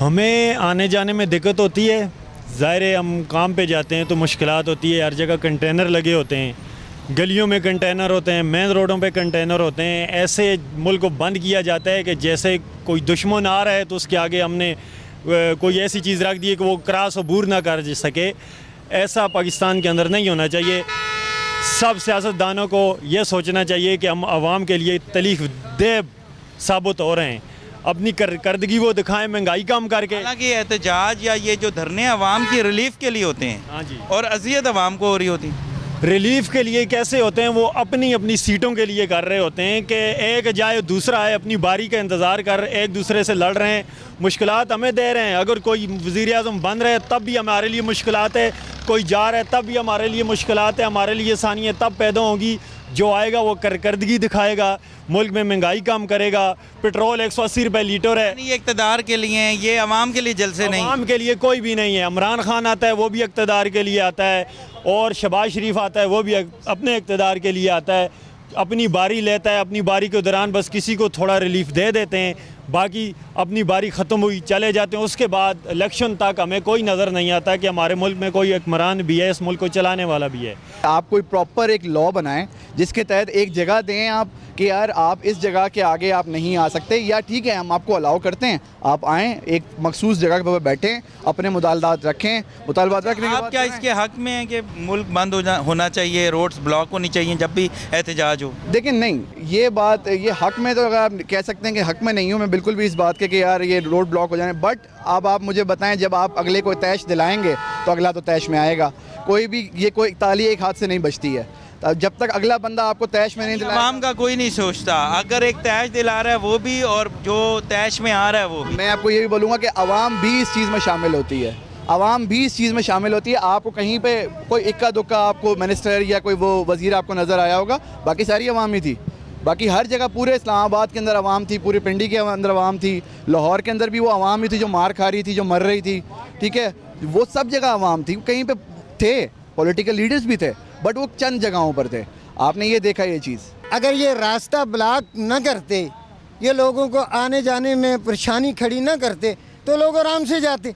ہمیں آنے جانے میں دقت ہوتی ہے، ظاہر ہے ہم کام پہ جاتے ہیں تو مشکلات ہوتی ہے، ہر جگہ کنٹینر لگے ہوتے ہیں، گلیوں میں کنٹینر ہوتے ہیں، مین روڈوں پہ کنٹینر ہوتے ہیں، ایسے ملک کو بند کیا جاتا ہے کہ جیسے کوئی دشمن آ رہا ہے تو اس کے آگے ہم نے کوئی ایسی چیز رکھ دی ہے کہ وہ کراس عبور نہ کر سکے. ایسا پاکستان کے اندر نہیں ہونا چاہیے. سب سیاستدانوں کو یہ سوچنا چاہیے کہ ہم عوام کے لیے تکلیف دہ ثابت ہو رہے ہیں، اپنی کردگی وہ دکھائیں مہنگائی کم کر کے. حالانکہ احتجاج یا یہ جو دھرنے عوام کی ریلیف کے لیے ہوتے ہیں ہاں جی، اور اذیت عوام کو ہو رہی ہوتی. ریلیف کے لیے کیسے ہوتے ہیں؟ وہ اپنی اپنی سیٹوں کے لیے کر رہے ہوتے ہیں کہ ایک جائے دوسرا آئے، اپنی باری کا انتظار کر ایک دوسرے سے لڑ رہے ہیں، مشکلات ہمیں دے رہے ہیں. اگر کوئی وزیر اعظم بن رہے تب بھی ہمارے لیے مشکلات ہے، کوئی جا رہا ہے تب بھی ہمارے لیے مشکلات ہے. ہمارے لیے آسانیاں تب پیدا ہوں گی جو آئے گا وہ کارکردگی دکھائے گا، ملک میں مہنگائی کم کرے گا. پٹرول 180 روپے لیٹر ہے. یہ اقتدار کے لیے ہیں، یہ عوام کے لیے جلسے نہیں. عوام کے لیے کوئی بھی نہیں ہے. عمران خان آتا ہے وہ بھی اقتدار کے لیے آتا ہے، اور شہباز شریف آتا ہے وہ بھی اپنے اقتدار کے لیے آتا ہے. اپنی باری لیتا ہے، اپنی باری کے دوران بس کسی کو تھوڑا ریلیف دے دیتے ہیں، باقی اپنی باری ختم ہوئی چلے جاتے ہیں. اس کے بعد الیکشن تک ہمیں کوئی نظر نہیں آتا کہ ہمارے ملک میں کوئی حکمران بھی ہے، اس ملک کو چلانے والا بھی ہے. آپ کوئی پراپر ایک لا بنائیں جس کے تحت ایک جگہ دیں آپ کہ یار آپ اس جگہ کے آگے آپ نہیں آ سکتے، یا ٹھیک ہے ہم آپ کو الاؤ کرتے ہیں، آپ آئیں ایک مخصوص جگہ پر بیٹھیں، اپنے مطالبات رکھیں. مطالبات رکھنے کے بعد آپ کیا اس کے حق میں ہیں کہ ملک بند ہونا چاہیے، روڈز بلاک ہونی چاہیے جب بھی احتجاج ہو؟ دیکھیں نہیں، یہ بات یہ حق میں تو اگر آپ کہہ سکتے ہیں کہ حق میں نہیں ہوں میں بالکل بھی اس بات کے کہ یار یہ روڈ بلاک ہو جائیں، بٹ اب آپ مجھے بتائیں جب آپ اگلے کو تیش دلائیں گے تو اگلا تو تیش میں آئے گا. کوئی بھی یہ کوئی تالی ایک ہاتھ سے نہیں بچتی ہے. جب تک اگلا بندہ آپ کو تیش میں نہیں دلائے، عوام کا کوئی نہیں سوچتا. اگر ایک تیش دلا رہا ہے وہ بھی، اور جو تیش میں آ رہا ہے وہ بھی. میں آپ کو یہ بھی بولوں گا کہ عوام بھی اس چیز میں شامل ہوتی ہے. عوام بھی اس چیز میں شامل ہوتی ہے. آپ کو کہیں پہ کوئی اکا دکا آپ کو منسٹر یا کوئی وہ وزیر آپ کو نظر آیا ہوگا، باقی ساری عوام ہی تھی. باقی ہر جگہ پورے اسلام آباد کے اندر عوام تھی، پورے پنڈی کے اندر عوام تھی، لاہور کے اندر بھی وہ عوام ہی تھی جو مار کھا رہی تھی، جو مر رہی تھی. ٹھیک ہے، وہ سب جگہ عوام تھی. کہیں پہ تھے پولیٹیکل لیڈرز بھی تھے، بٹ وہ چند جگہوں پر تھے. آپ نے یہ دیکھا یہ چیز. اگر یہ راستہ بلاک نہ کرتے، یہ لوگوں کو آنے جانے میں پریشانی کھڑی نہ کرتے تو لوگ آرام سے جاتے،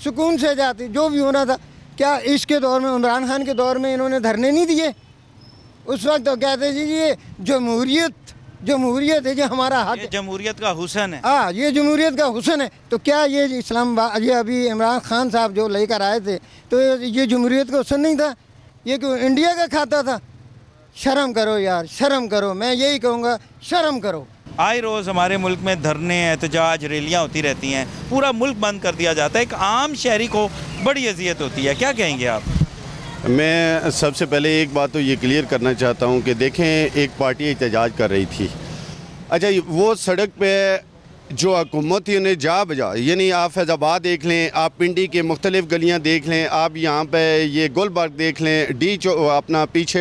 سکون سے جاتے. جو بھی ہونا تھا، کیا اس کے دور میں عمران خان کے دور میں انہوں نے دھرنے نہیں دیے؟ اس وقت تو کہتے جی یہ جمہوریت ہے، جو ہمارا حق یہ جمہوریت کا حسن ہے. ہاں، یہ جمہوریت کا حسن ہے. تو کیا یہ اسلام آباد یہ ابھی عمران خان صاحب جو لے کر آئے تھے تو یہ جمہوریت کا حسن نہیں تھا؟ یہ کیوں انڈیا کا کھاتا تھا؟ شرم کرو یار، شرم کرو. میں یہی کہوں گا، شرم کرو. آئے روز ہمارے ملک میں دھرنے، احتجاج، ریلیاں ہوتی رہتی ہیں، پورا ملک بند کر دیا جاتا ہے. ایک عام شہری کو بڑی اذیت ہوتی ہے. کیا کہیں گے آپ؟ میں سب سے پہلے ایک بات تو یہ کلیئر کرنا چاہتا ہوں کہ دیکھیں ایک پارٹی احتجاج کر رہی تھی. اچھا، وہ سڑک پہ جو حکومت تھی انہیں جا بجا، یعنی آپ فیض آباد دیکھ لیں، آپ پنڈی کے مختلف گلیاں دیکھ لیں، آپ یہاں پہ یہ گلبرگ دیکھ لیں، اپنا پیچھے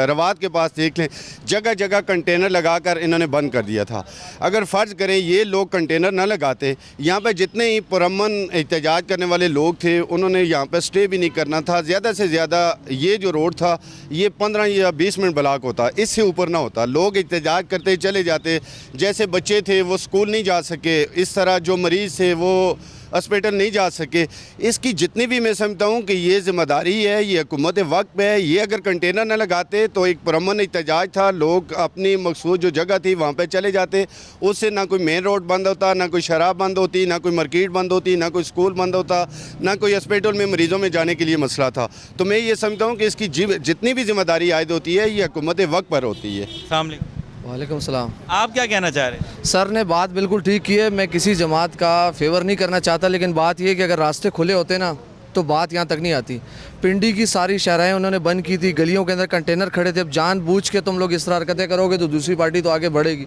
رواد کے پاس دیکھ لیں، جگہ جگہ کنٹینر لگا کر انہوں نے بند کر دیا تھا. اگر فرض کریں یہ لوگ کنٹینر نہ لگاتے، یہاں پہ جتنے ہی پرامن احتجاج کرنے والے لوگ تھے انہوں نے یہاں پہ سٹے بھی نہیں کرنا تھا. زیادہ سے زیادہ یہ جو روڈ تھا یہ 15 یا 20 منٹ بلاک ہوتا، اس سے اوپر نہ ہوتا. لوگ احتجاج کرتے چلے جاتے. جیسے بچے تھے وہ سکول نہیں جا سکے، اس طرح جو مریض تھے وہ ہاسپٹل نہیں جا سکے. اس کی جتنی بھی میں سمجھتا ہوں کہ یہ ذمہ داری ہے، یہ حکومت وقت پہ ہے. یہ اگر کنٹینر نہ لگاتے تو ایک پرامن احتجاج تھا، لوگ اپنی مخصوص جو جگہ تھی وہاں پہ چلے جاتے. اس سے نہ کوئی مین روڈ بند ہوتا، نہ کوئی شراب بند ہوتی، نہ کوئی مارکیٹ بند ہوتی، نہ کوئی اسکول بند ہوتا، نہ کوئی ہاسپٹل میں مریضوں میں جانے کے لیے مسئلہ تھا. تو میں یہ سمجھتا ہوں کہ اس کی جتنی بھی ذمہ داری عائد ہوتی ہے یہ حکومت وقت پر ہوتی ہے. السلام علیکم. وعلیکم السلام. آپ کیا کہنا چاہ رہے ہیں؟ سر نے بات بالکل ٹھیک کی ہے. میں کسی جماعت کا فیور نہیں کرنا چاہتا، لیکن بات یہ ہے کہ اگر راستے کھلے ہوتے نا تو بات یہاں تک نہیں آتی. پنڈی کی ساری شاہراہیں انہوں نے بند کی تھی، گلیوں کے اندر کنٹینر کھڑے تھے. اب جان بوجھ کے تم لوگ اس طرح حرکتیں کرو گے تو دوسری پارٹی تو آگے بڑھے گی.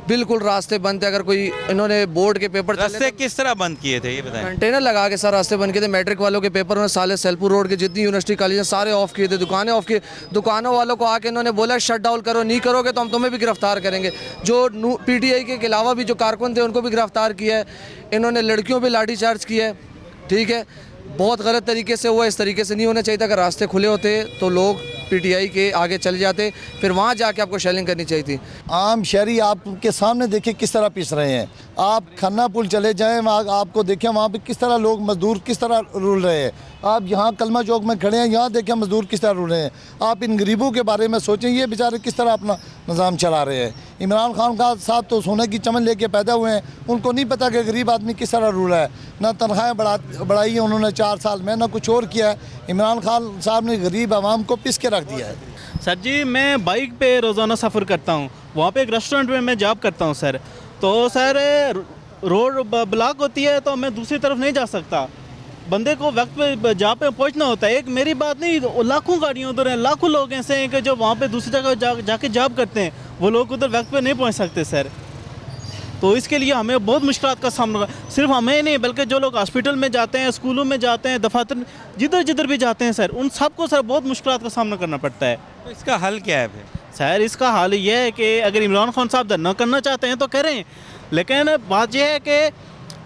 بالکل راستے بند تھے. اگر کوئی انہوں نے بورڈ کے پیپر راستے کس طرح بند کیے تھے یہ بتائیں؟ کنٹینر لگا کے سر راستے بند کیے تھے. میٹرک والوں کے پیپر میں سالے سیلپور روڈ کے جتنی یونیورسٹی کالج ہیں سارے آف کیے تھے. دکانیں آف کی. دکانوں والوں کو آ کے انہوں نے بولا شٹ ڈاؤن کرو، نہیں کرو گے تو ہم تمہیں بھی گرفتار کریں گے. جو پی ٹی آئی کے علاوہ بھی جو کارکن تھے ان کو بھی گرفتار کیا ہے. انہوں نے لڑکیوں پہ لاٹھی چارج کیا ہے. ٹھیک ہے، بہت غلط طریقے سے ہوا. اس طریقے سے نہیں ہونا چاہیے تھا. اگر راستے کھلے ہوتے تو لوگ PTI کے آگے چلے جاتے, پھر وہاں جا کے آپ کو شیلنگ کرنی چاہیے تھی. عام شہری آپ کے سامنے دیکھیں کس طرح پیس رہے ہیں. آپ کھنا پل چلے جائیں, وہاں آپ کو دیکھیں وہاں پہ کس طرح لوگ مزدور کس طرح رول رہے ہیں. آپ یہاں کلمہ چوک میں کھڑے ہیں, یہاں دیکھیں مزدور کس طرح رول رہے ہیں. آپ ان غریبوں کے بارے میں سوچیں, یہ بیچارے کس طرح اپنا نظام چلا رہے ہیں. عمران خان کا صاحب تو سونے کی چمن لے کے پیدا ہوئے ہیں, ان کو نہیں پتہ کہ غریب آدمی کس طرح رول ہے. نہ تنخواہیں بڑھائی ہیں انہوں نے 4 سال میں, نہ کچھ اور کیا ہے. عمران خان صاحب نے غریب عوام کو پس کے رکھ دیا ہے. سر جی میں بائک پہ روزانہ سفر کرتا ہوں, وہاں پہ ایک ریسٹورنٹ میں جاب کرتا ہوں سر. تو سر روڈ بلاک ہوتی ہے تو میں دوسری طرف نہیں جا سکتا, بندے کو وقت پہ جہاں پہ پہنچنا ہوتا ہے. ایک میری بات نہیں, لاکھوں گاڑیاں ادھر ہیں, لاکھوں لوگ ایسے ہیں کہ جو وہاں پہ دوسری جگہ جا کے جاب کرتے ہیں, وہ لوگ ادھر وقت پہ نہیں پہنچ سکتے سر. تو اس کے لیے ہمیں بہت مشکلات کا سامنا, صرف ہمیں نہیں بلکہ جو لوگ ہاسپٹل میں جاتے ہیں, اسکولوں میں جاتے ہیں, دفاتر جدھر بھی جاتے ہیں سر, ان سب کو سر بہت مشکلات کا سامنا کرنا پڑتا ہے. تو اس کا حل کیا ہے پھر؟ سر اس کا حل یہ ہے کہ اگر عمران خان صاحب دھرنا کرنا چاہتے ہیں تو کریں, لیکن بات یہ ہے کہ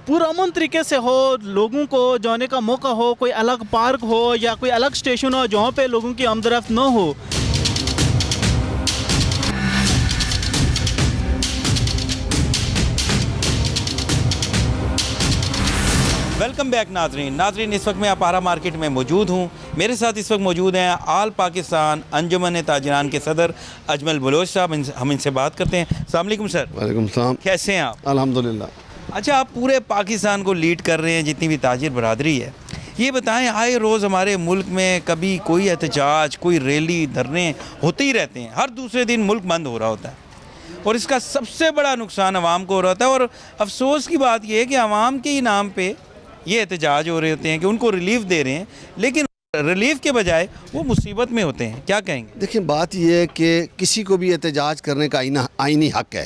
پرامن طریقے سے ہو, لوگوں کو جانے کا موقع ہو, کوئی الگ پارک ہو یا کوئی الگ اسٹیشن ہو جہاں پہ لوگوں کی آمد و رفت نہ ہو. ویلکم بیک ناظرین, اس وقت میں اپارا مارکیٹ میں موجود ہوں. میرے ساتھ اس وقت موجود ہیں آل پاکستان انجمن تاجران کے صدر اجمل بلوچ صاحب. ہم ان سے بات کرتے ہیں. السلام علیکم سر. وعلیکم السلام. کیسے ہیں آپ؟ الحمدللہ. اچھا, آپ پورے پاکستان کو لیڈ کر رہے ہیں, جتنی بھی تاجر برادری ہے. یہ بتائیں, آئے روز ہمارے ملک میں کبھی کوئی احتجاج, کوئی ریلی, دھرنے ہوتے ہی رہتے ہیں. ہر دوسرے دن ملک بند ہو رہا ہوتا ہے, اور اس کا سب سے بڑا نقصان عوام کو ہو رہا ہوتا ہے. اور افسوس کی بات یہ ہے کہ عوام کے ہی نام پہ یہ احتجاج ہو رہے ہوتے ہیں کہ ان کو ریلیف دے رہے ہیں, لیکن ریلیف کے بجائے وہ مصیبت میں ہوتے ہیں. کیا کہیں گے؟ دیکھیں بات یہ ہے کہ کسی کو بھی احتجاج کرنے کا آئینی حق ہے.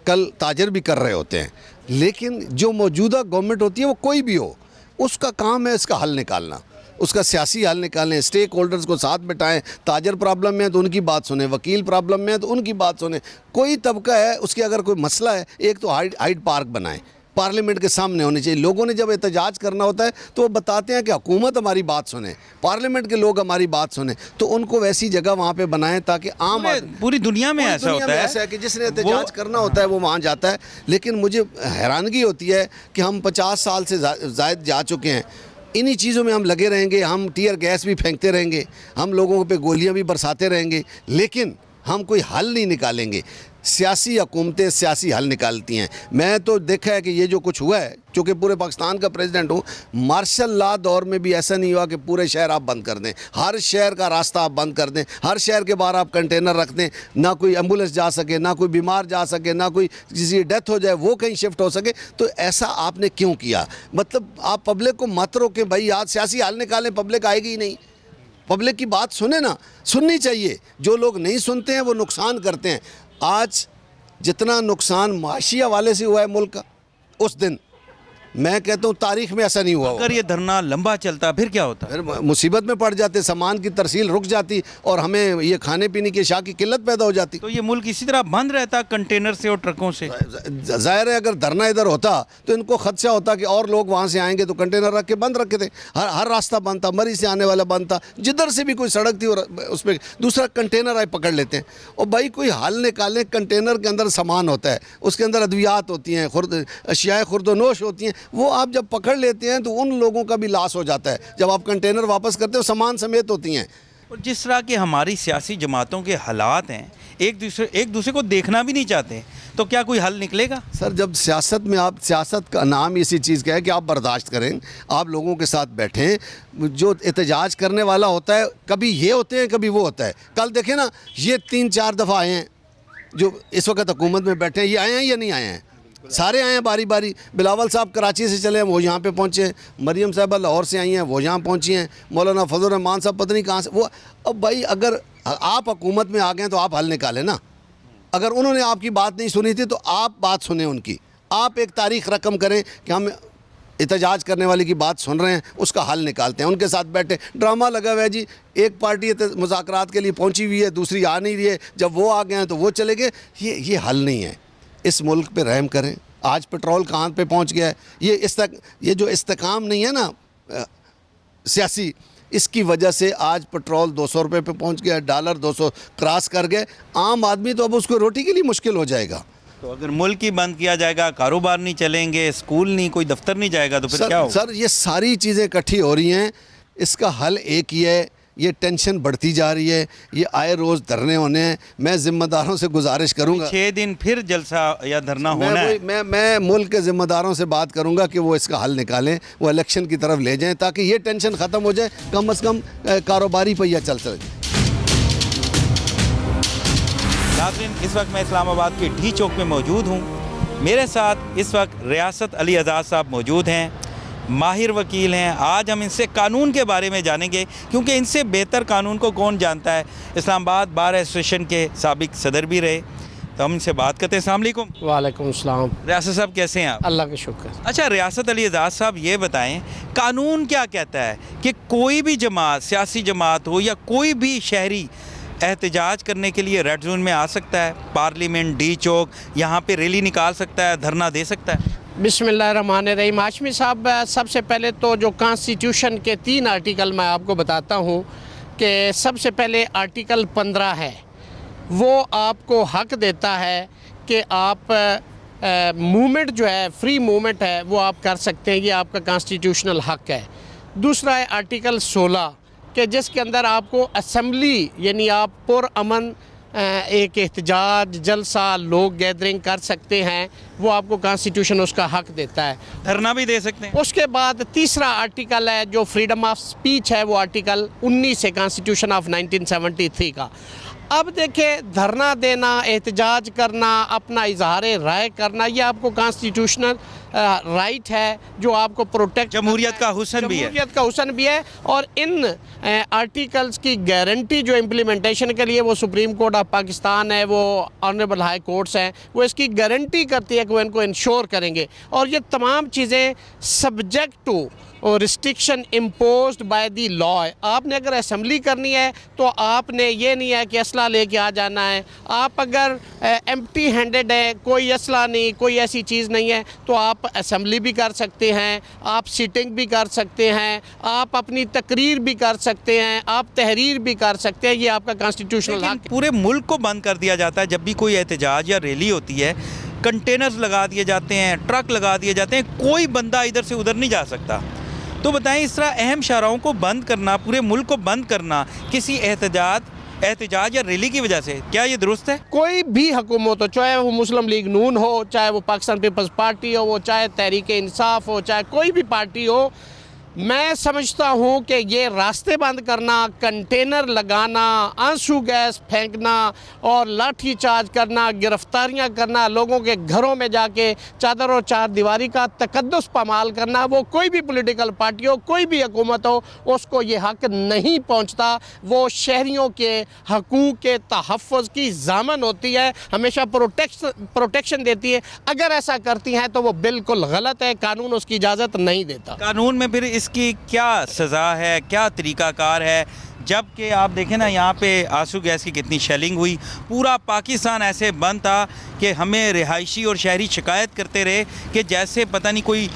کل تاجر بھی کر رہے ہوتے ہیں, لیکن جو موجودہ گورنمنٹ ہوتی ہے وہ کوئی بھی ہو, اس کا کام ہے اس کا حل نکالنا, اس کا سیاسی حل نکالیں. اسٹیک ہولڈرز کو ساتھ بٹھائیں. تاجر پرابلم میں ہے تو ان کی بات سنیں, وکیل پرابلم میں ہے تو ان کی بات سنیں. کوئی طبقہ ہے اس کے اگر کوئی مسئلہ ہے, ایک تو ہائیڈ پارک بنائیں, پارلیمنٹ کے سامنے ہونے چاہیے. لوگوں نے جب احتجاج کرنا ہوتا ہے تو وہ بتاتے ہیں کہ حکومت ہماری بات سنیں, پارلیمنٹ کے لوگ ہماری بات سنیں, تو ان کو ویسی جگہ وہاں پہ بنائیں تاکہ عام پوری دنیا میں ایسا ہوتا ہے کہ جس نے احتجاج کرنا ہوتا ہے وہ وہاں جاتا ہے. لیکن مجھے حیرانگی ہوتی ہے کہ ہم 50 سال سے زائد جا چکے ہیں, انہی چیزوں میں ہم لگے رہیں گے, ہم ٹیئر گیس بھی پھینکتے رہیں گے, ہم لوگوں پہ گولیاں بھی برساتے رہیں گے, لیکن ہم کوئی حل نہیں نکالیں گے. سیاسی حکومتیں سیاسی حل نکالتی ہیں. میں تو دیکھا ہے کہ یہ جو کچھ ہوا ہے, چونکہ پورے پاکستان کا پریزیڈنٹ ہوں, مارشل لا دور میں بھی ایسا نہیں ہوا کہ پورے شہر آپ بند کر دیں, ہر شہر کا راستہ آپ بند کر دیں, ہر شہر کے باہر آپ کنٹینر رکھ دیں, نہ کوئی ایمبولینس جا سکے, نہ کوئی بیمار جا سکے, نہ کوئی کسی ڈیتھ ہو جائے وہ کہیں شفٹ ہو سکے. تو ایسا آپ نے کیوں کیا؟ مطلب آپ پبلک کو مت روکیں بھائی, آج سیاسی حل نکالیں, پبلک آئے گی ہی نہیں. پبلک کی بات سنیں نا, سننی چاہیے. جو لوگ نہیں سنتے ہیں وہ نقصان کرتے ہیں. آج جتنا نقصان معاشی حوالے سے ہوا ہے ملک کا, اس دن میں کہتا ہوں تاریخ میں ایسا نہیں ہوا. اگر یہ دھرنا لمبا چلتا پھر کیا ہوتا؟ پھر مصیبت میں پڑ جاتے, سامان کی ترسیل رک جاتی اور ہمیں یہ کھانے پینے کی اشیاء کی قلت پیدا ہو جاتی. تو یہ ملک اسی طرح بند رہتا کنٹینر سے اور ٹرکوں سے. ظاہر ہے اگر دھرنا ادھر ہوتا تو ان کو خدشہ ہوتا کہ اور لوگ وہاں سے آئیں گے تو کنٹینر رکھ کے بند رکھے تھے. ہر راستہ بند تھا, مری سے آنے والا بند تھا, جدھر سے بھی کوئی سڑک تھی اور اس پہ دوسرا کنٹینر آئے پکڑ لیتے ہیں. اور بھائی کوئی حل نکالیں. کنٹینر کے اندر سامان ہوتا ہے, اس کے اندر ادویات ہوتی ہیں, اشیاء خرد و نوش ہوتی ہیں, وہ آپ جب پکڑ لیتے ہیں تو ان لوگوں کا بھی لاس ہو جاتا ہے. جب آپ کنٹینر واپس کرتے ہو سامان سمیت ہوتی ہیں. اور جس طرح کہ ہماری سیاسی جماعتوں کے حالات ہیں, ایک دوسرے کو دیکھنا بھی نہیں چاہتے, تو کیا کوئی حل نکلے گا؟ سر جب سیاست میں آپ, سیاست کا نام اسی چیز کا ہے کہ آپ برداشت کریں, آپ لوگوں کے ساتھ بیٹھیں. جو احتجاج کرنے والا ہوتا ہے کبھی یہ ہوتے ہیں کبھی وہ ہوتا ہے. کل دیکھیں نا, یہ 3-4 دفعہ آئے ہیں جو اس وقت حکومت میں بیٹھے ہیں, یہ آئے ہیں یا نہیں آئے ہیں؟ سارے آئے ہیں باری باری. بلاول صاحب کراچی سے چلے ہیں, وہ یہاں پہ پہنچے ہیں. مریم صاحبہ لاہور سے آئی ہیں, وہ یہاں پہنچی ہیں. مولانا فضل الرحمان صاحب پتہ نہیں کہاں سے وہ. اب بھائی اگر آپ حکومت میں آ گئے تو آپ حل نکالیں نا. اگر انہوں نے آپ کی بات نہیں سنی تھی تو آپ بات سنیں ان کی. آپ ایک تاریخ رقم کریں کہ ہم احتجاج کرنے والے کی بات سن رہے ہیں, اس کا حل نکالتے ہیں. ان کے ساتھ بیٹھے, ڈرامہ لگا ہوا ہے جی, ایک پارٹی مذاکرات کے لیے پہنچی ہوئی ہے, دوسری آ نہیں رہی ہے, جب وہ آ گئے ہیں تو وہ چلے گئے. یہ حل نہیں ہے. اس ملک پہ رحم کریں. آج پیٹرول کہاں پہ پہنچ گیا ہے. یہ جو استحکام نہیں ہے نا سیاسی, اس کی وجہ سے آج پٹرول 200 روپے پہ پہنچ گیا, ڈالر 200 کراس کر گئے. عام آدمی تو اب اس کو روٹی کے لیے مشکل ہو جائے گا. تو اگر ملک ہی بند کیا جائے گا, کاروبار نہیں چلیں گے, اسکول نہیں, کوئی دفتر نہیں جائے گا, تو پھر کیا ہوگا؟ سر یہ ساری چیزیں اکٹھی ہو رہی ہیں, اس کا حل ایک ہی ہے. یہ ٹینشن بڑھتی جا رہی ہے, یہ آئے روز دھرنے ہونے ہیں. میں ذمہ داروں سے گزارش کروں گا, 6 دن پھر جلسہ یا دھرنا ہونا ہے. میں ملک کے ذمہ داروں سے بات کروں گا کہ وہ اس کا حل نکالیں, وہ الیکشن کی طرف لے جائیں تاکہ یہ ٹینشن ختم ہو جائے, کم از کم کاروباری پہیہ چل سکے. ناظرین, اس وقت میں اسلام آباد کے ڈھی چوک میں موجود ہوں. میرے ساتھ اس وقت ریاست علی اعزاز صاحب موجود ہیں, ماہر وکیل ہیں. آج ہم ان سے قانون کے بارے میں جانیں گے, کیونکہ ان سے بہتر قانون کو کون جانتا ہے. اسلام آباد بار ایسوسیشن کے سابق صدر بھی رہے, تو ہم ان سے بات کرتے ہیں. السلام علیکم. وعلیکم السلام. ریاست صاحب کیسے ہیں آپ؟ اللہ کا شکر. اچھا, ریاست علی اعزاز صاحب یہ بتائیں, قانون کیا کہتا ہے کہ کوئی بھی جماعت, سیاسی جماعت ہو یا کوئی بھی شہری احتجاج کرنے کے لیے ریڈ زون میں آ سکتا ہے, پارلیمنٹ, ڈی چوک, یہاں پہ ریلی نکال سکتا ہے, دھرنا دے سکتا ہے؟ بسم اللہ الرحمن الرحیم. ہاشمی صاحب, سب سے پہلے تو جو کانسٹیٹیوشن کے 3 آرٹیکل میں آپ کو بتاتا ہوں کہ سب سے پہلے آرٹیکل 15 ہے, وہ آپ کو حق دیتا ہے کہ آپ موومنٹ جو ہے, فری موومنٹ ہے, وہ آپ کر سکتے ہیں. یہ آپ کا کانسٹیٹیوشنل حق ہے. دوسرا ہے آرٹیکل 16 کہ جس کے اندر آپ کو اسمبلی, یعنی آپ پر امن ایک احتجاج, جلسہ, لوگ گیدرنگ کر سکتے ہیں, وہ آپ کو کانسٹیٹیوشن اس کا حق دیتا ہے. دھرنا بھی دے سکتے ہیں. اس کے بعد تیسرا آرٹیکل ہے جو فریڈم آف سپیچ ہے, وہ آرٹیکل 19 ہے کانسٹیٹیوشن آف 1973 کا. اب دیکھیں, دھرنا دینا, احتجاج کرنا, اپنا اظہار رائے کرنا, یہ آپ کو کانسٹیٹیوشنل رائٹ ہے جو آپ کو پروٹیکٹ, جمہوریت کا حسن بھی ہے. جمہوریت کا حسن بھی ہے. اور ان آرٹیکلز کی گارنٹی جو امپلیمنٹیشن کے لیے وہ سپریم کورٹ آف پاکستان ہے, وہ آنریبل ہائی کورٹس ہیں, وہ اس کی گارنٹی کرتی ہے کہ وہ ان کو انشور کریں گے. اور یہ تمام چیزیں subject to restriction imposed by the law ہے. آپ نے اگر اسمبلی کرنی ہے تو آپ نے یہ نہیں ہے کہ اسلحہ لے کے آ جانا ہے. آپ اگر ایمپٹی ہینڈڈ ہے, کوئی اسلحہ نہیں, کوئی ایسی چیز نہیں ہے, تو آپ اسمبلی بھی کر سکتے ہیں, آپ سیٹنگ بھی کر سکتے ہیں, آپ اپنی تقریر بھی کر سکتے ہیں, آپ تحریر بھی کر سکتے ہیں. یہ آپ کا کانسٹیٹیوشنل حق ہے. پورے ملک کو بند کر دیا جاتا ہے جب بھی کوئی احتجاج یا ریلی ہوتی ہے. کنٹینرز لگا دیے جاتے ہیں, ٹرک لگا دیے جاتے ہیں, کوئی بندہ ادھر سے ادھر نہیں جا سکتا. تو بتائیں, اس طرح اہم شاہراہوں کو بند کرنا, پورے ملک کو بند کرنا کسی احتجاج یا ریلی کی وجہ سے, کیا یہ درست ہے؟ کوئی بھی حکومت ہو, چاہے وہ مسلم لیگ نون ہو, چاہے وہ پاکستان پیپلز پارٹی ہو, وہ چاہے تحریک انصاف ہو, چاہے کوئی بھی پارٹی ہو, میں سمجھتا ہوں کہ یہ راستے بند کرنا, کنٹینر لگانا, آنسو گیس پھینکنا اور لاٹھی چارج کرنا, گرفتاریاں کرنا, لوگوں کے گھروں میں جا کے چادر اور چار دیواری کا تقدس پامال کرنا, وہ کوئی بھی پولیٹیکل پارٹی ہو, کوئی بھی حکومت ہو, اس کو یہ حق نہیں پہنچتا. وہ شہریوں کے حقوق کے تحفظ کی ضامن ہوتی ہے, ہمیشہ پروٹیکشن دیتی ہے. اگر ایسا کرتی ہیں تو وہ بالکل غلط ہے, قانون اس کی اجازت نہیں دیتا. قانون میں پھر اس کی کیا سزا ہے, کیا طریقہ کار ہے؟ جب کہ آپ دیکھیں نا, یہاں پہ آنسو گیس کی کتنی شیلنگ ہوئی, پورا پاکستان ایسے بند تھا کہ ہمیں رہائشی اور شہری شکایت کرتے رہے کہ جیسے پتہ نہیں کوئی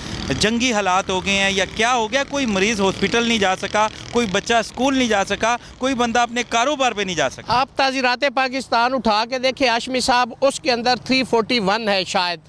جنگی حالات ہو گئے ہیں یا کیا ہو گیا. کوئی مریض ہاسپٹل نہیں جا سکا, کوئی بچہ اسکول نہیں جا سکا, کوئی بندہ اپنے کاروبار پہ نہیں جا سکا. آپ تعزیرات پاکستان اٹھا کے دیکھیں ہاشمی صاحب, اس کے اندر 341 ہے شاید,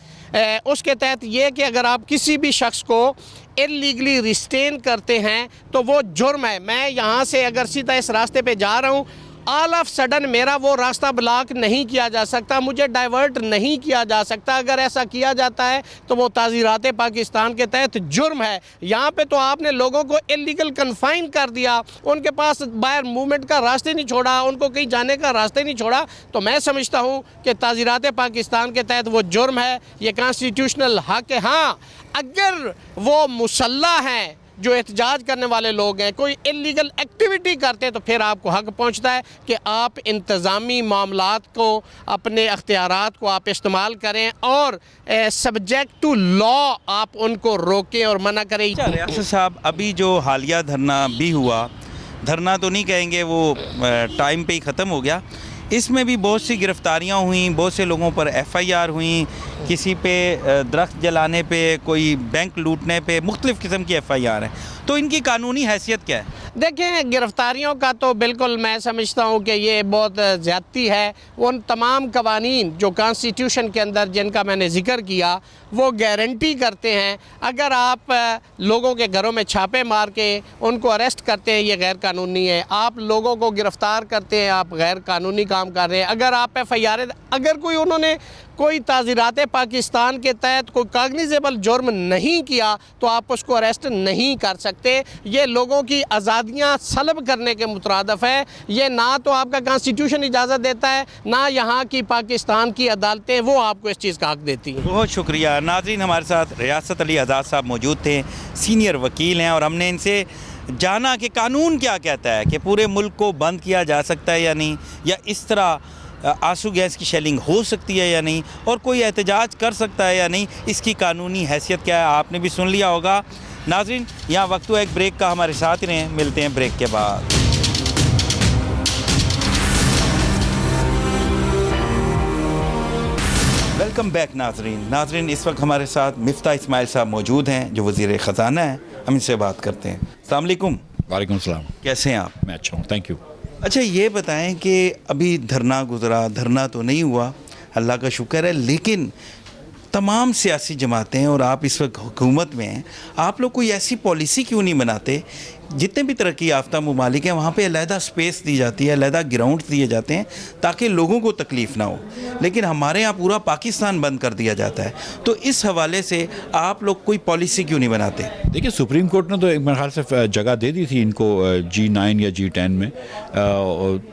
اس کے تحت یہ کہ اگر آپ کسی بھی شخص کو انلیگلی ریسٹین کرتے ہیں تو وہ جرم ہے. میں یہاں سے اگر سیدھا اس راستے پہ جا رہا ہوں, آل آف سڈن میرا وہ راستہ بلاک نہیں کیا جا سکتا, مجھے ڈائیورٹ نہیں کیا جا سکتا. اگر ایسا کیا جاتا ہے تو وہ تعزیرات پاکستان کے تحت جرم ہے. یہاں پہ تو آپ نے لوگوں کو انلیگل کنفائن کر دیا, ان کے پاس باہر موومنٹ کا راستے نہیں چھوڑا, ان کو کہیں جانے کا راستے نہیں چھوڑا. تو میں سمجھتا ہوں کہ تعزیرات پاکستان کے تحت وہ جرم ہے, یہ کانسٹیٹیوشنل حق ہے. ہاں, اگر وہ مسلح ہیں, جو احتجاج کرنے والے لوگ ہیں, کوئی انلیگل ایکٹیویٹی کرتے ہیں, تو پھر آپ کو حق پہنچتا ہے کہ آپ انتظامی معاملات کو, اپنے اختیارات کو آپ استعمال کریں اور سبجیکٹ ٹو لا آپ ان کو روکیں اور منع کریں. ریاست صاحب, ابھی جو حالیہ دھرنا بھی ہوا, دھرنا تو نہیں کہیں گے, وہ ٹائم پہ ہی ختم ہو گیا, اس میں بھی بہت سی گرفتاریاں ہوئیں, بہت سے لوگوں پر FIR ہوئیں, کسی پہ درخت جلانے پہ، کوئی بینک لوٹنے پہ مختلف قسم کی FIR ہیں، تو ان کی قانونی حیثیت کیا ہے؟ دیکھیں گرفتاریوں کا تو بالکل میں سمجھتا ہوں کہ یہ بہت زیادتی ہے. ان تمام قوانین جو کانسٹیٹیوشن کے اندر جن کا میں نے ذکر کیا وہ گارنٹی کرتے ہیں اگر آپ لوگوں کے گھروں میں چھاپے مار کے ان کو اریسٹ کرتے ہیں یہ غیر قانونی ہے. آپ لوگوں کو گرفتار کرتے ہیں آپ غیر قانونی کام کر رہے ہیں. اگر آپ FIR اگر کوئی انہوں نے کوئی تعزیرات پاکستان کے تحت کوئی کاگنیزیبل جرم نہیں کیا تو آپ اس کو اریسٹ نہیں کر سکتے. یہ لوگوں کی آزادیاں سلب کرنے کے مترادف ہے. یہ نہ تو آپ کا کانسٹیٹیوشن اجازت دیتا ہے نہ یہاں کی پاکستان کی عدالتیں وہ آپ کو اس چیز کا حق دیتی ہیں. بہت شکریہ. ناظرین، ہمارے ساتھ ریاست علی آزاد صاحب موجود تھے، سینئر وکیل ہیں، اور ہم نے ان سے جانا کہ قانون کیا کہتا ہے کہ پورے ملک کو بند کیا جا سکتا ہے یا نہیں، یا اس طرح آنسو گیس کی شیلنگ ہو سکتی ہے یا نہیں، اور کوئی احتجاج کر سکتا ہے یا نہیں، اس کی قانونی حیثیت کیا ہے. آپ نے بھی سن لیا ہوگا. ناظرین، یہاں وقت ہوا ایک بریک کا، ہمارے ساتھ رہیں، ملتے ہیں بریک کے بعد. ویلکم بیک ناظرین، اس وقت ہمارے ساتھ مفتاح اسماعیل صاحب موجود ہیں جو وزیر خزانہ ہیں. ہم ان سے بات کرتے ہیں. السلام علیکم. وعلیکم السلام. کیسے ہیں آپ؟ میں اچھا ہوں، تھینک یو. اچھا، یہ بتائیں کہ ابھی دھرنا گزرا، دھرنا تو نہیں ہوا، اللہ کا شکر ہے، لیکن تمام سیاسی جماعتیں اور آپ اس وقت حکومت میں ہیں، آپ لوگ کوئی ایسی پالیسی کیوں نہیں بناتے؟ جتنے بھی ترقی یافتہ ممالک ہیں وہاں پہ علیحدہ سپیس دی جاتی ہے، علیحدہ گراؤنڈ دیے جاتے ہیں تاکہ لوگوں کو تکلیف نہ ہو، لیکن ہمارے یہاں پورا پاکستان بند کر دیا جاتا ہے. تو اس حوالے سے آپ لوگ کوئی پالیسی کیوں نہیں بناتے؟ دیکھیے، سپریم کورٹ نے تو میرے خیال سے جگہ دے دی تھی ان کو G9 یا G10 میں،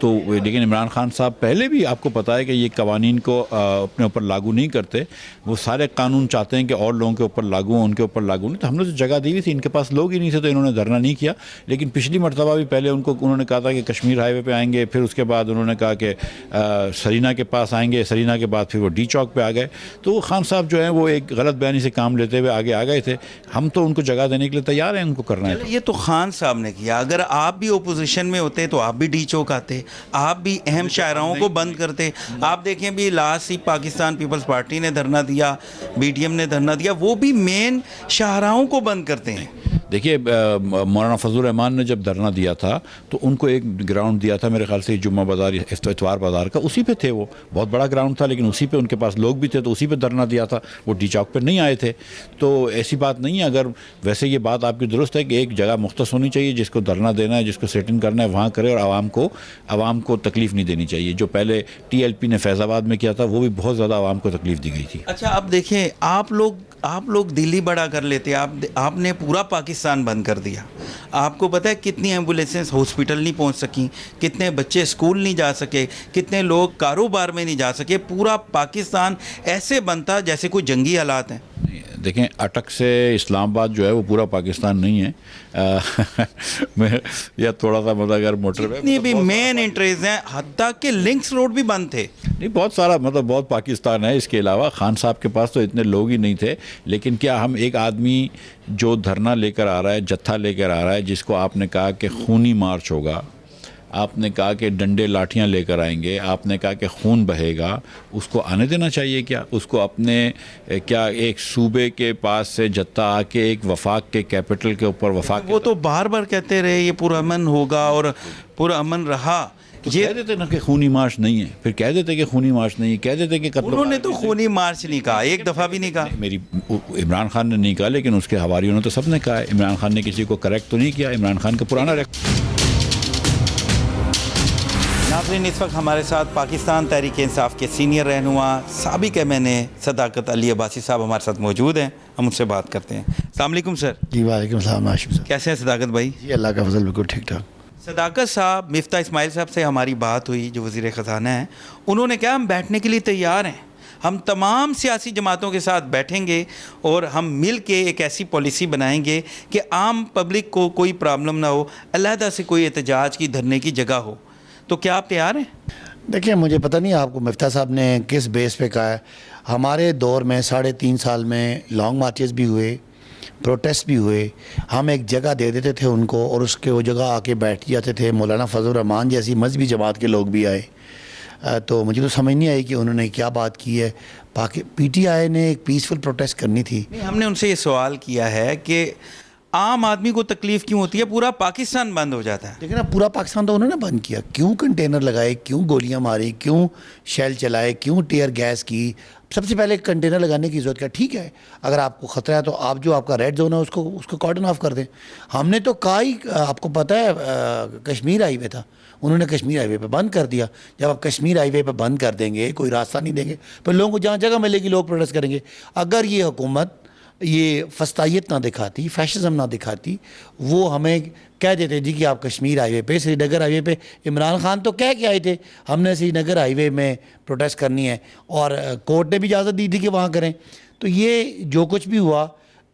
تو لیکن عمران خان صاحب پہلے بھی آپ کو پتہ ہے کہ یہ قوانین کو اپنے اوپر لاگو نہیں کرتے. وہ سارے قانون چاہتے ہیں کہ اور لوگوں کے اوپر لاگو ہوں، ان کے اوپر لاگو نہیں. تو ہم نے تو جگہ دی ہوئی تھی، ان کے پاس لوگ ہی نہیں تھے تو انہوں نے دھرنا نہیں کیا. لیکن پچھلی مرتبہ بھی پہلے انہوں نے کہا تھا کہ کشمیر ہائی وے پہ آئیں گے، پھر اس کے بعد انہوں نے کہا کہ سرینا کے پاس آئیں گے، سرینا کے بعد پھر وہ ڈی چوک پہ آ گئے. تو خان صاحب جو ہیں وہ ایک غلط بیانی سے کام لیتے ہوئے آگے آ گئے تھے. ہم تو ان کو جگہ دینے کے لیے تیار ہیں، ان کو کرنا ہے. یہ تو خان صاحب نے کیا. اگر آپ بھی اپوزیشن میں ہوتے تو آپ بھی ڈی چوک آتے، آپ بھی اہم شاہراہوں کو بند کرتے. آپ دیکھیں بھی لاسٹ ہی پاکستان پیپلز پارٹی نے دھرنا دیا، BDM نے دھرنا دیا، وہ بھی مین شاہراہوں کو بند کرتے ہیں. دیکھیے، مولانا فضل الرحمان نے جب دھرنا دیا تھا تو ان کو ایک گراؤنڈ دیا تھا، میرے خیال سے جمعہ بازار اتوار بازار کا، اسی پہ تھے. وہ بہت بڑا گراؤنڈ تھا لیکن اسی پہ ان کے پاس لوگ بھی تھے تو اسی پہ دھرنا دیا تھا. وہ ڈی چوک پہ نہیں آئے تھے. تو ایسی بات نہیں ہے. اگر ویسے یہ بات آپ کی درست ہے کہ ایک جگہ مختص ہونی چاہیے، جس کو دھرنا دینا ہے، جس کو سیٹنگ کرنا ہے وہاں کرے، اور عوام کو تکلیف نہیں دینی چاہیے. جو پہلے TLP نے فیض آباد میں کیا تھا وہ بھی بہت زیادہ عوام کو تکلیف دی گئی تھی. اچھا، اب دیکھیں، آپ لوگ دلی بڑا کر لیتے. آپ نے پورا پاکستان بند کر دیا. آپ کو پتہ ہے کتنی ایمبولینسز ہاسپٹل نہیں پہنچ سکیں، کتنے بچے اسکول نہیں جا سکے، کتنے لوگ کاروبار میں نہیں جا سکے. پورا پاکستان ایسے بنتا جیسے کوئی جنگی حالات ہیں. دیکھیں، اٹک سے اسلام آباد جو ہے وہ پورا پاکستان نہیں ہے. یا تھوڑا سا اگر موٹر جتنی بھی مین انٹریز ہیں، حتیٰ کہ لنکس روڈ بھی بند تھے. نہیں، بہت سارا بہت پاکستان ہے. اس کے علاوہ خان صاحب کے پاس تو اتنے لوگ ہی نہیں تھے. لیکن کیا ہم ایک آدمی جو دھرنا لے کر آ رہا ہے، جتھا لے کر آ رہا ہے، جس کو آپ نے کہا کہ خونی مارچ ہوگا، آپ نے کہا کہ ڈنڈے لاٹھیاں لے کر آئیں گے، آپ نے کہا کہ خون بہے گا، اس کو آنے دینا چاہیے کیا؟ اس کو اپنے کیا ایک صوبے کے پاس سے جتھا آ کے ایک وفاق کے کیپٹل کے اوپر وفاق، وہ تو بار بار کہتے رہے یہ پرامن ہوگا اور پرامن رہا. کہہ دیتے نا کہ خونی مارچ نہیں ہے، پھر کہہ دیتے کہ خونی مارچ نہیں ہے، کہہ دیتے کہ انہوں نے تو خونی مارچ نہیں کہا، ایک دفعہ بھی نہیں کہا. میری عمران خان نے نہیں کہا لیکن اس کے حواریوں نے تو سب نے کہا ہے. عمران خان نے کسی کو کریکٹ تو نہیں کیا. عمران خان کا پرانا ناظرین، اس وقت ہمارے ساتھ پاکستان تحریک انصاف کے سینئر رہنما سابق MNA صداقت علی عباسی صاحب ہمارے ساتھ موجود ہیں. ہم ان سے بات کرتے ہیں. السلام علیکم سر. جی وعلیکم السلام ہاشم صاحب. کیسے ہیں صداقت بھائی؟ جی اللہ کا فضل، بالکل ٹھیک ٹھاک. صداقت صاحب، مفتاح اسماعیل صاحب سے ہماری بات ہوئی جو وزیر خزانہ ہیں. انہوں نے کہا ہم بیٹھنے کے لیے تیار ہیں، ہم تمام سیاسی جماعتوں کے ساتھ بیٹھیں گے اور ہم مل کے ایک ایسی پالیسی بنائیں گے کہ عام پبلک کو کوئی پرابلم نہ ہو، علیحدہ سے کوئی احتجاج کی دھرنے کی جگہ ہو. تو کیا آپ تیار ہیں؟ دیکھیں، مجھے پتہ نہیں آپ کو مفتاح صاحب نے کس بیس پہ کہا ہے. ہمارے دور میں 3.5 سال میں لانگ مارچز بھی ہوئے، پروٹیسٹ بھی ہوئے. ہم ایک جگہ دے دیتے تھے ان کو اور اس کے وہ جگہ آ کے بیٹھ جاتے تھے. مولانا فضل الرحمان جیسی مذہبی جماعت کے لوگ بھی آئے. تو مجھے تو سمجھ نہیں آئی کہ انہوں نے کیا بات کی ہے. پی ٹی آئی نے ایک پیسفل پروٹیسٹ کرنی تھی. ہم نے ان سے یہ سوال کیا ہے کہ عام آدمی کو تکلیف کیوں ہوتی ہے, پورا پاکستان بند ہو جاتا ہے. لیکن اب پورا پاکستان تو انہوں نے بند کیا, کیوں کنٹینر لگائے, کیوں گولیاں ماری, کیوں شیل چلائے, کیوں ٹیئر گیس کی. سب سے پہلے کنٹینر لگانے کی ضرورت کیا. ٹھیک ہے اگر آپ کو خطرہ ہے تو آپ جو آپ کا ریڈ زون ہے اس کو کارڈن آف کر دیں. ہم نے تو کہا ہی, آپ کو پتہ ہے کشمیر ہائی وے تھا, انہوں نے کشمیر ہائی وے پہ بند کر دیا. جب آپ کشمیر ہائی وے پہ بند کر دیں گے, کوئی راستہ نہیں دیں گے, پھر لوگوں کو جہاں جگہ ملے گی لوگ پروٹیسٹ کریں گے. اگر یہ حکومت یہ فسطائیت نہ دکھاتی, فیشزم نہ دکھاتی, وہ ہمیں کہہ دیتے جی کہ آپ کشمیر ہائی وے پہ, سری نگر ہائی وے پہ. عمران خان تو کہہ کے آئے تھے ہم نے سری نگر ہائی وے میں پروٹیسٹ کرنی ہے, اور کورٹ نے بھی اجازت دی تھی کہ وہاں کریں. تو یہ جو کچھ بھی ہوا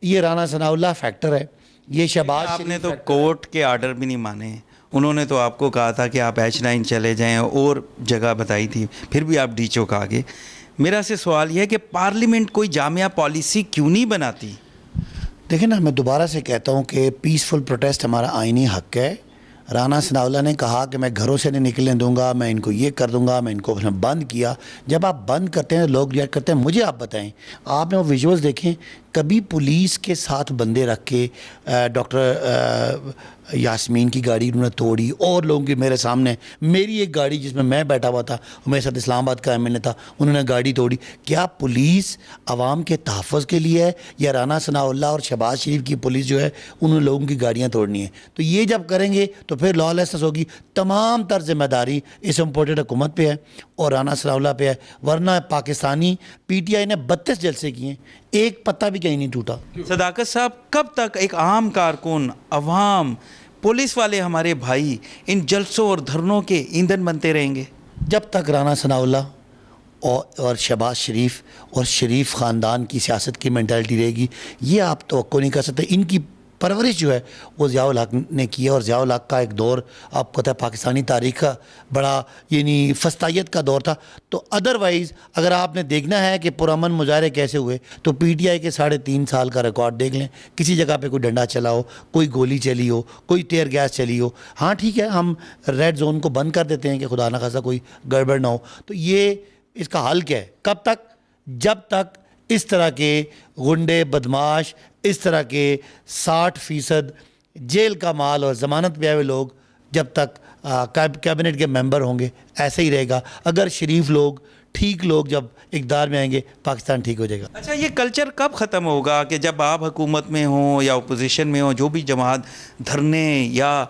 یہ رانا ثناء اللہ فیکٹر ہے. یہ شہباز آپ نے تو کورٹ کے آرڈر بھی نہیں مانے. انہوں نے تو آپ کو کہا تھا کہ آپ H9 چلے جائیں, اور جگہ بتائی تھی, پھر بھی آپ ڈی چوک آ گئے. میرا سے سوال یہ ہے کہ پارلیمنٹ کوئی جامعہ پالیسی کیوں نہیں بناتی؟ دیکھیں نا, میں دوبارہ سے کہتا ہوں کہ پیسفل پروٹیسٹ ہمارا آئینی حق ہے. رانا ثناء اللہ نے کہا کہ میں گھروں سے نہیں نکلنے دوں گا, میں ان کو یہ کر دوں گا, میں ان کو بند کیا. جب آپ بند کرتے ہیں لوگ ریئیکٹ کرتے ہیں. مجھے آپ بتائیں, آپ نے وہ ویژولز دیکھیں, کبھی پولیس کے ساتھ بندے رکھ کے ڈاکٹر یاسمین کی گاڑی انہوں نے توڑی, اور لوگوں کی میرے سامنے, میری ایک گاڑی جس میں میں بیٹھا ہوا تھا, میرے ساتھ اسلام آباد کا MLA تھا, انہوں نے گاڑی توڑی. کیا پولیس عوام کے تحفظ کے لیے ہے, یا رانا ثناء اللہ اور شہباز شریف کی پولیس جو ہے انہوں نے لوگوں کی گاڑیاں توڑنی ہیں؟ تو یہ جب کریں گے تو پھر لا لیسنس ہوگی. تمام تر ذمہ داری اس امپورٹڈ حکومت پہ ہے اور رانا ثناء اللہ پہ ہے. ورنہ پاکستانی PTI نے 32 جلسے کیے ہیں, ایک پتہ بھی کہیں نہیں ٹوٹا. صداقت صاحب, کب تک ایک عام کارکن, عوام, پولیس والے ہمارے بھائی ان جلسوں اور دھرنوں کے ایندھن بنتے رہیں گے؟ جب تک رانا ثناء اللہ اور شہباز شریف اور شریف خاندان کی سیاست کی مینٹلٹی رہے گی, یہ آپ توقع نہیں کر سکتے. ان کی پرورش جو ہے وہ ضیاء الحق نے کی ہے, اور ضیاء الحق کا ایک دور آپ کو پتہ ہے پاکستانی تاریخ کا بڑا یعنی فسطائیت کا دور تھا. تو ادروائز اگر آپ نے دیکھنا ہے کہ پرامن مظاہرے کیسے ہوئے تو PTI کے 3.5 سال کا ریکارڈ دیکھ لیں. کسی جگہ پہ کوئی ڈنڈا چلا ہو, کوئی گولی چلی ہو, کوئی ٹیئر گیس چلی ہو. ہاں ٹھیک ہے, ہم ریڈ زون کو بند کر دیتے ہیں کہ خدا نخواستہ کوئی گڑبڑ نہ ہو. تو یہ اس کا حل کیا ہے؟ کب تک؟ جب تک اس طرح کے غنڈے بدماش, اس طرح کے 60% جیل کا مال اور ضمانت پہ آئے ہوئے لوگ جب تک کیبنٹ کے ممبر ہوں گے, ایسے ہی رہے گا. اگر شریف لوگ, ٹھیک لوگ جب اقتدار میں آئیں گے, پاکستان ٹھیک ہو جائے گا. اچھا, یہ کلچر کب ختم ہوگا کہ جب آپ حکومت میں ہوں یا اپوزیشن میں ہوں, جو بھی جماعت دھرنے یا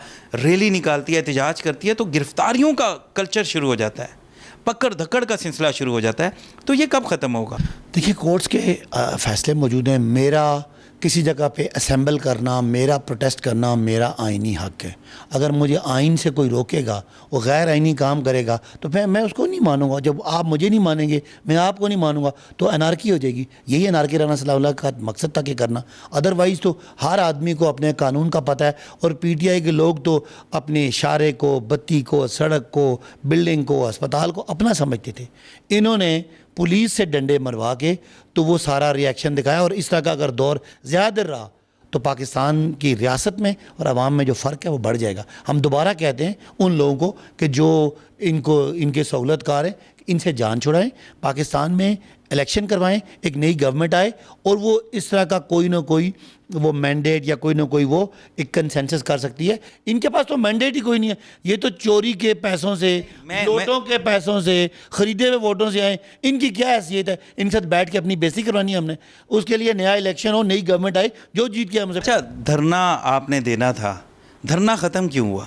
ریلی نکالتی ہے, احتجاج کرتی ہے, تو گرفتاریوں کا کلچر شروع ہو جاتا ہے, پکڑ دھکڑ کا سلسلہ شروع ہو جاتا ہے. تو یہ کب ختم ہوگا؟ دیکھیے, کورٹس کے فیصلے موجود ہیں. میرا کسی جگہ پہ اسمبل کرنا, میرا پروٹیسٹ کرنا میرا آئینی حق ہے. اگر مجھے آئین سے کوئی روکے گا, وہ غیر آئینی کام کرے گا, تو پھر میں اس کو نہیں مانوں گا. جب آپ مجھے نہیں مانیں گے, میں آپ کو نہیں مانوں گا, تو انارکی ہو جائے گی. یہی انارکی رانا ثناء اللہ کا مقصد تھا کہ کرنا. ادروائز تو ہر آدمی کو اپنے قانون کا پتہ ہے, اور PTI کے لوگ تو اپنے اشارے کو, بتی کو, سڑک کو, بلڈنگ کو, اسپتال کو اپنا سمجھتے تھے. انہوں نے پولیس سے ڈنڈے مروا کے تو وہ سارا ری ایکشن دکھایا. اور اس طرح کا اگر دور زیادہ رہا تو پاکستان کی ریاست میں اور عوام میں جو فرق ہے وہ بڑھ جائے گا. ہم دوبارہ کہتے ہیں ان لوگوں کو کہ جو ان کے سہولت کار ہیں, ان سے جان چھڑائیں, پاکستان میں الیکشن کروائیں, ایک نئی گورنمنٹ آئے, اور وہ اس طرح کا کوئی نہ کوئی وہ مینڈیٹ یا کوئی نہ کوئی وہ ایک کنسنسس کر سکتی ہے. ان کے پاس تو مینڈیٹ ہی کوئی نہیں ہے. یہ تو چوری کے پیسوں سے, نوٹوں کے پیسوں سے, خریدے ہوئے ووٹوں سے آئے. ان کی کیا حیثیت ہے؟ ان کے ساتھ بیٹھ کے اپنی بےزتی کروانی ہے ہم نے. اس کے لیے نیا الیکشن ہو, نئی گورنمنٹ آئے, جو جیت کے ہم سے. اچھا, دھرنا آپ نے دینا تھا, دھرنا ختم کیوں ہوا؟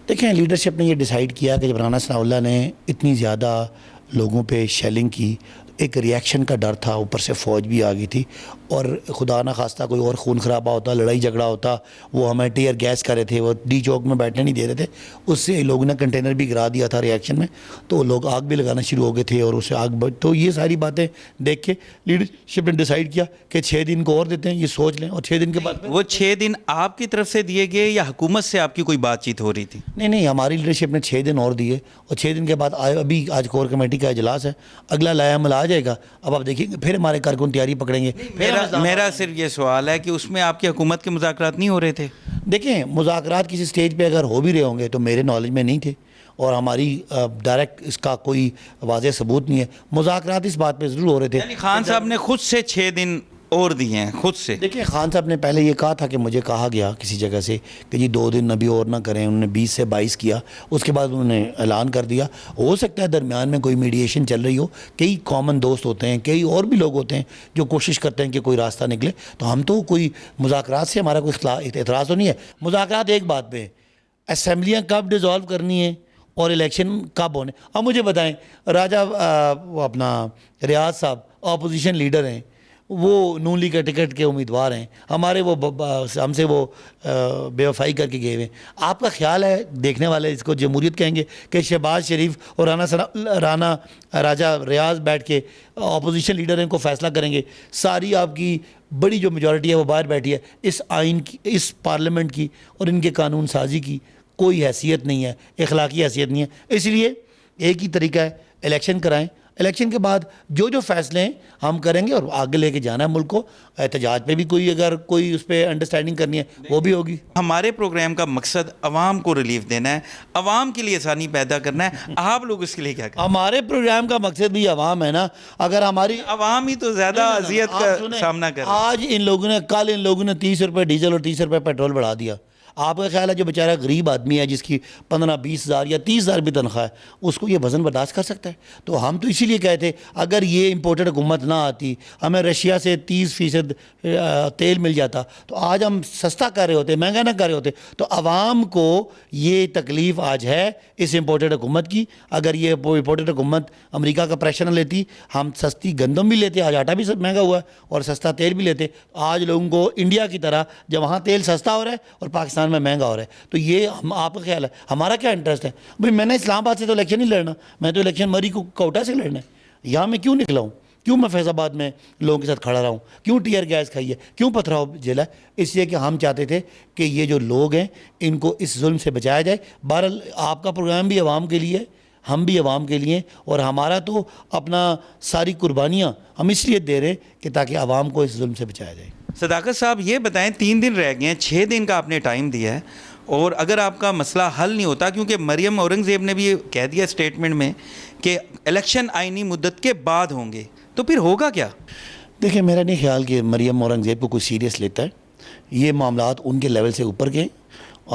دیکھیں, لیڈرشپ نے یہ ڈیسائیڈ کیا کہ جب رانا ثناء اللہ نے اتنی زیادہ لوگوں پہ شیلنگ کی, ایک ری ایکشن کا ڈر تھا, اوپر سے فوج بھی آ گئی تھی, اور خدا نہ خواستہ کوئی اور خون خرابہ ہوتا, لڑائی جھگڑا ہوتا. وہ ہمیں ٹیئر گیس کر رہے تھے, وہ ڈی چوک میں بیٹھنے نہیں دے رہے تھے, اس سے لوگوں نے کنٹینر بھی گرا دیا تھا ری ایکشن میں, تو لوگ آگ بھی لگانا شروع ہو گئے تھے, اور اسے تو یہ ساری باتیں دیکھ کے لیڈرشپ نے ڈیسائیڈ کیا کہ 6 دن کو اور دیتے ہیں, یہ سوچ لیں. اور 6 دن کے بعد وہ 6 دن آپ کی طرف سے دیے گئے یا حکومت سے آپ کی کوئی بات چیت ہو رہی تھی؟ نہیں, ہماری لیڈرشپ نے 6 دن اور دیے, اور 6 دن کے بعد ابھی آج کور کمیٹی کا اجلاس ہے, اگلا لائحہ عمل آ جائے گا. اب آپ دیکھیں گے, پھر ہمارے کارکن تیاری پکڑیں گے. میرا صرف یہ سوال ہے کہ اس میں آپ کی حکومت کے مذاکرات نہیں ہو رہے تھے؟ دیکھیں, مذاکرات کسی سٹیج پہ اگر ہو بھی رہے ہوں گے تو میرے نالج میں نہیں تھے, اور ہماری ڈائریکٹ اس کا کوئی واضح ثبوت نہیں ہے. مذاکرات اس بات پہ ضرور ہو رہے تھے. یعنی خان صاحب نے خود سے 6 دن اور دیے ہیں خود سے. دیکھیں خان صاحب نے پہلے یہ کہا تھا کہ مجھے کہا گیا کسی جگہ سے کہ جی 2 دن ابھی اور نہ کریں. انہوں نے 20 سے 22 کیا, اس کے بعد انہوں نے اعلان کر دیا. ہو سکتا ہے درمیان میں کوئی میڈیشن چل رہی ہو, کئی کامن دوست ہوتے ہیں, کئی اور بھی لوگ ہوتے ہیں جو کوشش کرتے ہیں کہ کوئی راستہ نکلے. تو ہم تو کوئی مذاکرات سے ہمارا کوئی اعتراض تو نہیں ہے. مذاکرات ایک بات پہ, اسمبلیاں کب ڈیزالو کرنی ہے اور الیکشن کب ہونے. اب مجھے بتائیں, راجہ اپنا ریاض صاحب اپوزیشن لیڈر ہیں, وہ نون لیگ کے ٹکٹ کے امیدوار ہیں, ہمارے وہ ہم سے وہ بے وفائی کر کے گئے ہوئے ہیں. آپ کا خیال ہے دیکھنے والے اس کو جمہوریت کہیں گے کہ شہباز شریف اور رانا راجہ ریاض بیٹھ کے اپوزیشن لیڈر ان کو فیصلہ کریں گے؟ ساری آپ کی بڑی جو میجورٹی ہے وہ باہر بیٹھی ہے. اس آئین کی, اس پارلیمنٹ کی اور ان کے قانون سازی کی کوئی حیثیت نہیں ہے, اخلاقی حیثیت نہیں ہے. اس لیے ایک ہی طریقہ ہے, الیکشن کرائیں, الیکشن کے بعد جو فیصلے ہیں ہم کریں گے اور آگے لے کے جانا ہے ملک کو. احتجاج پہ بھی کوئی اگر کوئی اس پہ انڈرسٹینڈنگ کرنی ہے وہ بھی ہوگی. ہمارے پروگرام کا مقصد عوام کو ریلیف دینا ہے, عوام کے لیے آسانی پیدا کرنا ہے. آپ لوگ اس کے لیے کیا کریں؟ ہمارے پروگرام کا مقصد بھی عوام ہے نا. اگر ہماری عوام ہی تو زیادہ اذیت کا سامنا کر رہے ہیں. آج ان لوگوں نے, کل ان لوگوں نے 30 روپے ڈیزل اور 30 روپے پیٹرول بڑھا دیا. آپ کا خیال ہے جو بیچارہ غریب آدمی ہے جس کی 15-20 ہزار یا 30 ہزار بھی تنخواہ ہے, اس کو یہ وزن برداشت کر سکتا ہے؟ تو ہم تو اسی لیے کہتے اگر یہ امپورٹڈ حکومت نہ آتی, ہمیں رشیا سے 30% تیل مل جاتا تو آج ہم سستا کر رہے ہوتے, مہنگا نہ کر رہے ہوتے. تو عوام کو یہ تکلیف آج ہے اس امپورٹڈ حکومت کی. اگر یہ امپورٹڈ حکومت امریکہ کا پریشر نہ لیتی, ہم سستی گندم بھی لیتے, آج آٹا بھی مہنگا ہوا ہے, اور سستا تیل بھی لیتے. آج لوگوں کو انڈیا کی طرح جب وہاں تیل سستا ہو رہا ہے اور پاکستان میں مہنگا ہو رہا ہے, تو یہ آپ کا خیال ہے ہمارا کیا انٹرسٹ ہے؟ بھئی میں نے اسلام آباد سے تو الیکشن نہیں لڑنا, میں تو الیکشن مری کو کوٹا سے لڑنا ہے. یہاں میں کیوں نکلا ہوں, کیوں میں فیض آباد میں لوگوں کے ساتھ کھڑا رہا ہوں, کیوں ٹیئر گیس کھائی ہے, کیوں پتھراؤ جیلا ہے؟ اس لیے کہ ہم چاہتے تھے کہ یہ جو لوگ ہیں ان کو اس ظلم سے بچایا جائے. بہرحال آپ کا پروگرام بھی عوام کے لیے, ہم بھی عوام کے لیے, اور ہمارا تو اپنا ساری قربانیاں ہم اس لیے دے رہے کہ تاکہ عوام کو اس ظلم سے بچایا جائے. صداقت صاحب یہ بتائیں, 3 دن رہ گئے ہیں, 6 دن کا آپ نے ٹائم دیا ہے, اور اگر آپ کا مسئلہ حل نہیں ہوتا, کیونکہ مریم اورنگزیب نے بھی یہ کہہ دیا اسٹیٹمنٹ میں کہ الیکشن آئینی مدت کے بعد ہوں گے, تو پھر ہوگا کیا؟ دیکھیں میرا نہیں خیال کہ مریم اورنگزیب کو کوئی سیریس لیتا ہے. یہ معاملات ان کے لیول سے اوپر گئے.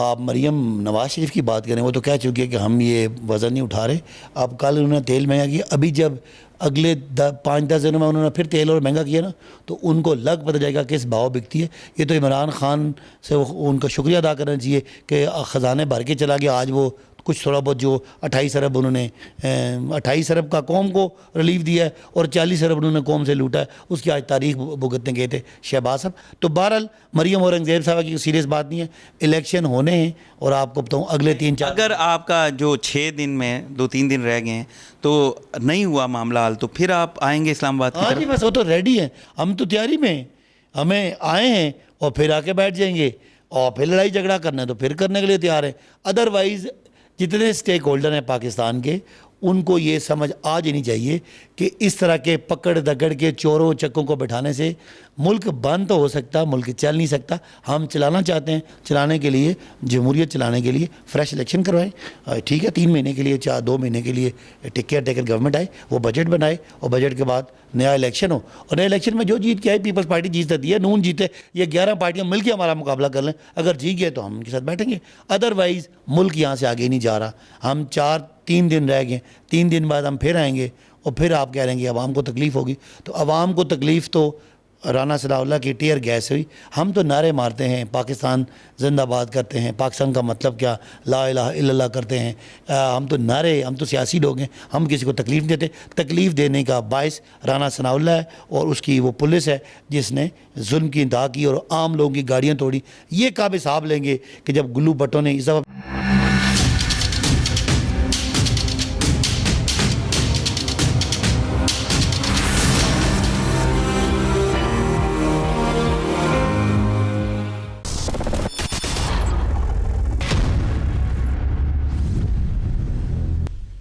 آپ مریم نواز شریف کی بات کریں, وہ تو کہہ چکی ہے کہ ہم یہ وزن نہیں اٹھا رہے. اب کل انہوں نے تیل مہنگا کیا, ابھی جب اگلے 5-10 دنوں میں انہوں نے پھر تیل اور مہنگا کیا نا, تو ان کو لگ پتہ جائے گا کہ اس بھاؤ بکتی ہے. یہ تو عمران خان سے ان کا شکریہ ادا کرنا چاہیے کہ خزانے بھر کے چلا گیا. آج وہ کچھ تھوڑا بہت جو 28 ارب انہوں نے 28 ارب کا قوم کو ریلیف دیا ہے اور 40 ارب انہوں نے قوم سے لوٹا ہے, اس کی آج تاریخ بھگتنے گئے تھے شہباز صاحب. تو بہرحال مریم اورنگزیب صاحب کی سیریس بات نہیں ہے, الیکشن ہونے ہیں, اور آپ کو بتاؤں اگلے 3-4 اگر آپ کا جو 6 دن میں 2-3 دن رہ گئے ہیں تو نہیں ہوا معاملہ حل, تو پھر آپ آئیں گے اسلام آباد کی ہاں جی, بس وہ تو ریڈی ہیں, ہم تو تیاری میں ہیں, ہمیں آئے ہیں اور پھر آ کے بیٹھ جائیں گے, اور پھر لڑائی جھگڑا کرنا ہے تو پھر کرنے کے لیے تیار ہیں. ادروائز جتنے سٹیک ہولڈر ہیں پاکستان کے, ان کو یہ سمجھ آ جانی چاہیے کہ اس طرح کے پکڑ دکڑ کے چوروں چکوں کو بٹھانے سے ملک بند تو ہو سکتا, ملک چل نہیں سکتا. ہم چلانا چاہتے ہیں, چلانے کے لیے جمہوریت چلانے کے لیے فریش الیکشن کروائیں. ٹھیک ہے, 3 مہینے کے لیے 2 مہینے کے لیے کیئر ٹیکر گورنمنٹ آئے, وہ بجٹ بنائے, اور بجٹ کے بعد نیا الیکشن ہو, اور نئے الیکشن میں جو جیت کے آئے, پیپلز پارٹی جیت سکتی ہے, نون جیتے, یہ 11 پارٹیاں مل کے ہمارا مقابلہ کر لیں. اگر جیت گئے تو ہم ان کے ساتھ بیٹھیں گے, ادروائز ملک یہاں سے آگے نہیں جا رہا. ہم 3 دن رہ گئے, 3 دن بعد ہم پھر آئیں گے, اور پھر آپ کہہ رہیں گے عوام کو تکلیف ہوگی. تو عوام کو تکلیف تو رانا ثناء اللہ کی ٹیئر گیس ہوئی. ہم تو نعرے مارتے ہیں, پاکستان زندہ باد کرتے ہیں, پاکستان کا مطلب کیا, لا الہ الا اللہ کرتے ہیں. ہم تو نعرے, ہم تو سیاسی لوگ ہیں, ہم کسی کو تکلیف نہیں دیتے. تکلیف دینے کا باعث رانا ثناء اللہ ہے اور اس کی وہ پولیس ہے جس نے ظلم کی انتہا کی اور عام لوگوں کی گاڑیاں توڑی. یہ کب حساب لیں گے کہ جب گلو بھٹو نے اس دفعہ